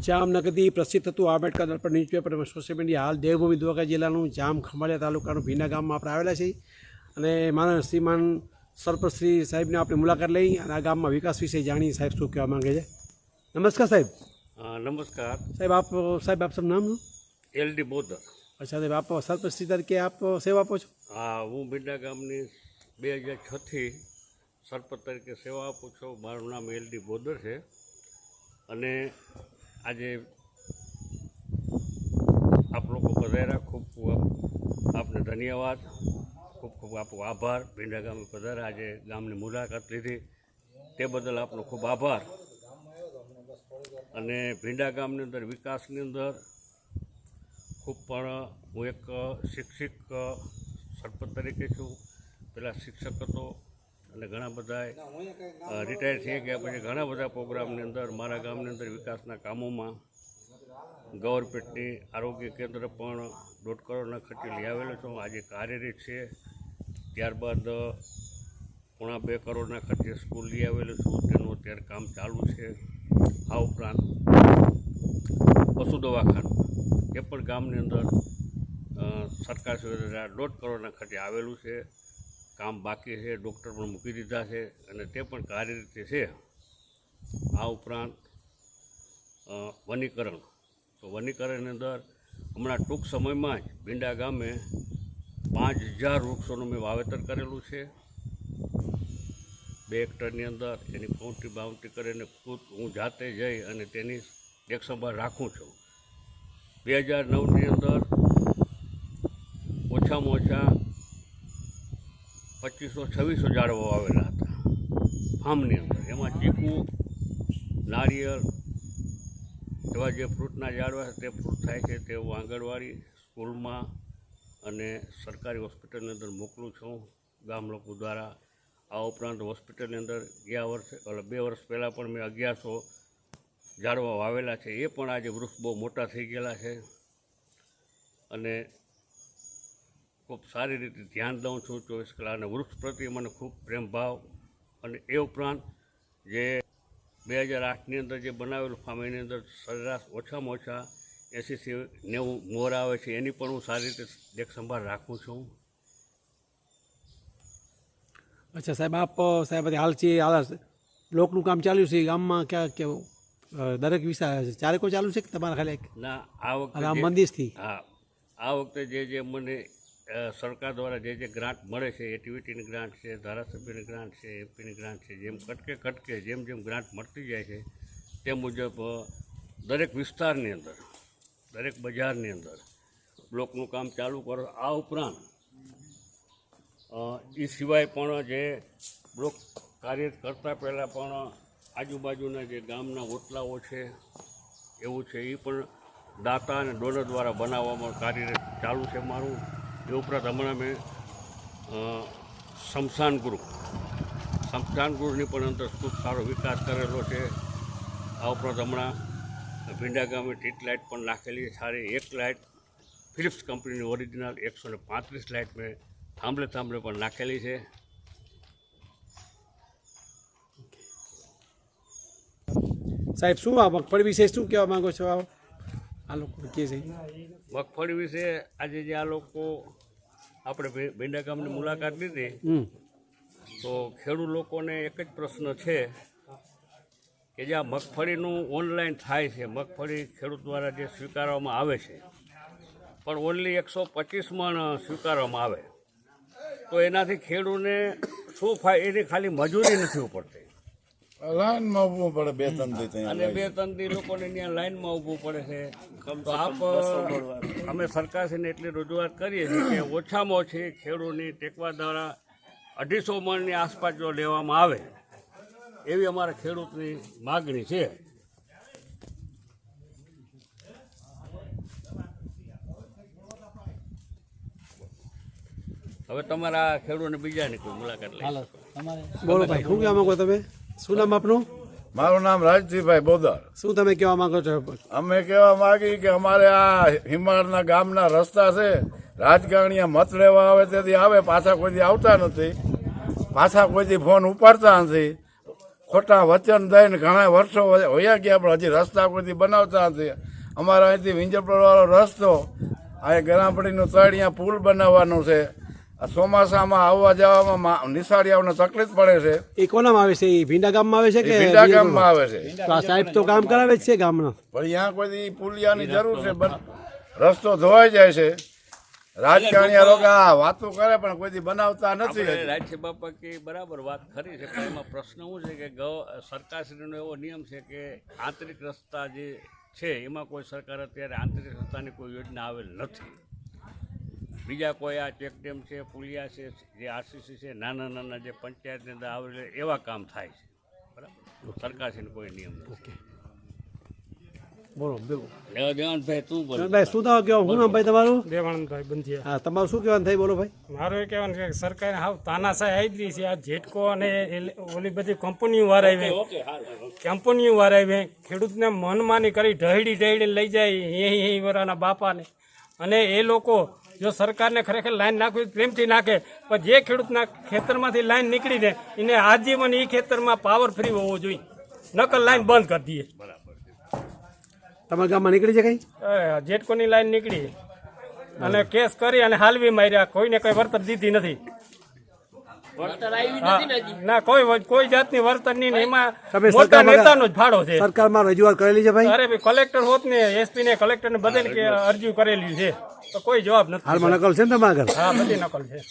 જામનગરથી પ્રસિદ્ધ થતું આંબેડકર દર્પણ newspaper social media હાલ દેવભૂમિ દ્વારકા જિલ્લાનું જામ ખંભાળિયા તાલુકાનું ભીના ગામમાં આપણે આવેલા છીએ અને મારા શ્રીમાન સરપંચ શ્રી સાહેબને આપણે મુલાકાત લઈ અને આ ગામમાં વિકાસ વિશે જાણી સાહેબ શું કહેવા માંગે છે। નમસ્કાર સાહેબ। नमस्कार સાહેબ આપ सब નામ एलडी बोदर। अच्छा साहेब आप सरपंच श्री तरीके आप सेवा आपो छो? हाँ, हूँ भींડા ગામની 2006 થી સરપંચ તરીકે સેવા આપું છું। મારું નામ એલડી બોદર છે અને આજે આપ લોકો પધાર્યા, ખૂબ ખૂબ આપને ધન્યવાદ, ખૂબ ખૂબ આપનો આભાર। ભીંડા ગામે પધાર્યા, આજે ગામની મુલાકાત લીધી તે બદલ આપનો ખૂબ આભાર। અને ભીંડા ગામની અંદર વિકાસની અંદર ખૂબ પણ હું એક શિક્ષક સરપંચ તરીકે છું। પહેલાં શિક્ષક હતો અને ઘણા બધા રિટાયર થઈ ગયા પછી ઘણા બધા પ્રોગ્રામની અંદર મારા ગામની અંદર વિકાસના કામોમાં ગવર્મેન્ટની આરોગ્ય કેન્દ્ર પણ 1.5 કરોડના ખર્ચે લઈ આવેલો છું, આજે કાર્યરત છે। ત્યારબાદ 1.25 કરોડના ખર્ચે સ્કૂલ લઈ આવેલો છું, તેનું અત્યારે કામ ચાલુ છે। આ ઉપરાંત પશુ દવાખાનું એ પણ ગામની અંદર સરકાર દ્વારા 1.5 કરોડના ખર્ચે આવેલું છે, કામ બાકી છે, ડૉક્ટર પણ મૂકી દીધા છે અને તે પણ કાર્યરત છે। આ ઉપરાંત વનીકરણ, તો વનીકરણની અંદર હમણાં ટૂંક સમયમાં જ ભીંડા ગામે 5000 વૃક્ષોનું મેં વાવેતર કરેલું છે 2 હેક્ટરની અંદર। એની બાઉન્ડ્રી કરીને ખુદ હું જાતે જઈ અને તેની દેખસંભાળ રાખું છું। 2009ની અંદર ઓછામાં ઓછા 2500-2600 ઝાડવા વાવેલા હતા ફાર્મની અંદર। એમાં ચીકુ, નારિયેળ એવા જે ફ્રૂટના ઝાડવા છે તે ફ્રૂટ થાય છે તે હું આંગણવાડી, સ્કૂલમાં અને સરકારી હોસ્પિટલની અંદર મોકલું છું ગામ લોકો દ્વારા। આ ઉપરાંત હોસ્પિટલની અંદર ગયા વર્ષે 2 વર્ષ પહેલાં પણ મેં 1100 ઝાડવા વાવેલા છે, એ પણ આજે વૃક્ષ બહુ મોટા થઈ ગયેલા છે અને ખૂબ સારી રીતે ધ્યાન દઉં છું 24 કલાક અને વૃક્ષ પ્રત્યે મને ખૂબ પ્રેમ ભાવ। અને એ ઉપરાંત જે 2008ની અંદર જે બનાવેલું ફાર્મ એની અંદર સરેરાશ ઓછામાં ઓછા 80 થી 90 મોર આવે છે, એની પણ હું સારી રીતે દેખસંભાળ રાખું છું। अच्छा साहेब आप साहेब हाल से हाल બ્લોકનું કામ ચાલ્યું છે ગામમાં ક્યાં દરેક વિસ્તાર ચારેકો ચાલુ છે કે તમારા ખાલી ના આ વખતે રામ મંદિરથી? હા, આ વખતે જે મને સરકાર દ્વારા જે ગ્રાન્ટ મળે છે, એક્ટિવિટીની ગ્રાન્ટ છે, ધારાસભ્યની ગ્રાન્ટ છે, એમપીની ગ્રાન્ટ છે, જેમ કટકે જેમ ગ્રાન્ટ મળતી જાય છે તે મુજબ દરેક વિસ્તારની અંદર, દરેક બજારની અંદર બ્લોકનું કામ ચાલુ કરો। આ ઉપરાંત એ સિવાય પણ જે બ્લોક કાર્ય કરતાં પહેલાં પણ આજુબાજુના જે ગામના ઓટલાઓ છે એવું છે એ પણ દાતા અને ડોનર દ્વારા બનાવવામાં કાર્યરત ચાલુ છે મારું। એ ઉપરાંત હમણાં મેં સ્મશાન ગૃહની પણ અંદર ખૂબ સારો વિકાસ કરેલો છે। આ ઉપરાંત હમણાં ભીંડા ગામે સ્ટ્રીટ લાઇટ પણ નાખેલી સારી, એક લાઇટ ફિલિપ્સ કંપનીની ઓરિજિનલ 135 લાઇટ મેં થાંભલે પણ નાખેલી છે। સાહેબ શું આ મગફળી વિશે શું કહેવા માંગો છો? આ લોકો કહે છે મગફળી વિશે આજે જે આ લોકો આપણે ભીંડા ગામની મુલાકાત લીધી તો ખેડૂત લોકોને એક જ પ્રશ્ન છે કે જે આ મગફળીનું ઓનલાઈન થાય છે, મગફળી ખેડૂત દ્વારા જે સ્વીકારવામાં આવે છે પણ ઓનલી 125 મણ સ્વીકારવામાં આવે તો એનાથી ખેડૂતને શું એની ખાલી મજૂરી નથી ઉપડતી, લાઈનમાં ઊભું પડે 2-3 દી અને 2-3 દી લોકોને ત્યાં લાઈનમાં ઊભું પડે છે। તો અમે સરકારશ્રીને એટલી રજૂઆત કરીએ છીએ કે ઓછામાં ઓછી ખેડૂતની ટેકવા દ્વારા 250 મણની આસપાસ જો લેવામાં આવે એવી અમારા ખેડૂતની માગણી છે। હવે તમારા ખેડૂતને બીજાની કોઈ મુલાકાત લઈ બોલો ભાઈ, શું કહેવા માંગો તમે? શું નામ આપનું? મારું નામ રાજજીભાઈ બોદર। શું તમે કહેવા માંગો છો? અમે કહેવા માંગી કે અમારે આ હિમાળના ગામના રસ્તા છે, રાજકારણીયા મત લેવા આવે તેથી આવે, પાછા કોઈ દી આવતા નથી, પાછા કોઈ દી ફોન ઉપાડતા નથી, ખોટા વચન દઈને ઘણા વર્ષો વયા ગયા પણ હજી રસ્તા કોઈથી બનાવતા નથી. અમારા અહીંથી વિંજરપુરવાળો રસ્તો અહીં ગરામપડીનું તળ અહીંયા પુલ બનાવવાનું છે. આ ચોમાસામાં આવવા જવામાં નિશાળીઓને તકલીફ પડે છે. એ કોનામાં આવે છે? એ ભીંડા ગામમાં આવે છે એ કે ભીંડા ગામમાં આવે છે. તો આ સાહેબ તો કામ કરાવે જ છે ગામના. પણ અહીંયા કોઈ પુલિયાની જરૂર છે. રસ્તો ધોવાઈ જાય છે. રાજકારણીયા લોકો આ વાતો કરે પણ કોઈ બનાવતા નથી. આપણે રાજ્ય બાપા કે બરાબર વાત ખરી છે, પણ એમાં પ્રશ્ન શું છે કે સરકારશ્રીનો એવો નિયમ છે કે આંતરિક રસ્તા જે છે એમાં કોઈ સરકાર અત્યારે આંતરિક રસ્તાની કોઈ યોજના આવેલ નથી. બીજા કોઈ આ ચેકડેમ છે, પુલિયા છે, જે આરસીસી છે, નાના નાના જે પંચાયતની અંદર આવેલ એવા કામ થાય છે. બરાબર, સરકારશ્રીનો કોઈ નિયમ નથી. બોલો દેવાનભાઈ તું બોલ. ભાઈ શું થવા કહેવા? શું નામ ભાઈ તમારું? દેવાનંદભાઈ બંધિયા. હા, તમારું શું કહેવાનું થાય? બોલો ભાઈ. મારું એ કહેવાનું છે કે સરકારે હાવ તાનાશાહી આવી રહી છે. આ જેટકો અને ઓલી બધી કંપનીઓ વારાવી ખેડૂતને મનમાની કરી ઢહેડી લઈ જાય એ વરાના બાપાને. અને એ લોકો જો સરકારને ખરેખર લાઈન નાખવી પ્રેમથી નાખે, પણ જે ખેડૂતના ખેતરમાંથી લાઈન નીકળી ને એને આજીવન એ ખેતરમાં પાવર ફ્રી હોવો જોઈએ, નકર લાઈન બંધ કરી દઈએ. તમારા ગામમાં નીકળી છે કઈ? જેટકોની લાઈન નીકળી અને કેસ કરી અને હાલવી માર્યા, કોઈને કઈ વળતર દીધી નથી. ના, કોઈ જાતની વળતર નહીં. એમાં તમે મોટા નેતાનો જ ફાળો છે. સરકારમાં રજૂઆત કરેલી છે ભાઈ? અરે ભાઈ, કલેક્ટર હોત ને એસપી ને કલેક્ટર ને બધાને અરજી કરેલી છે, તો કોઈ જવાબ નથી. હાલમાં નકલ છે ને તમારા ઘર? હા, બધી નકલ છે.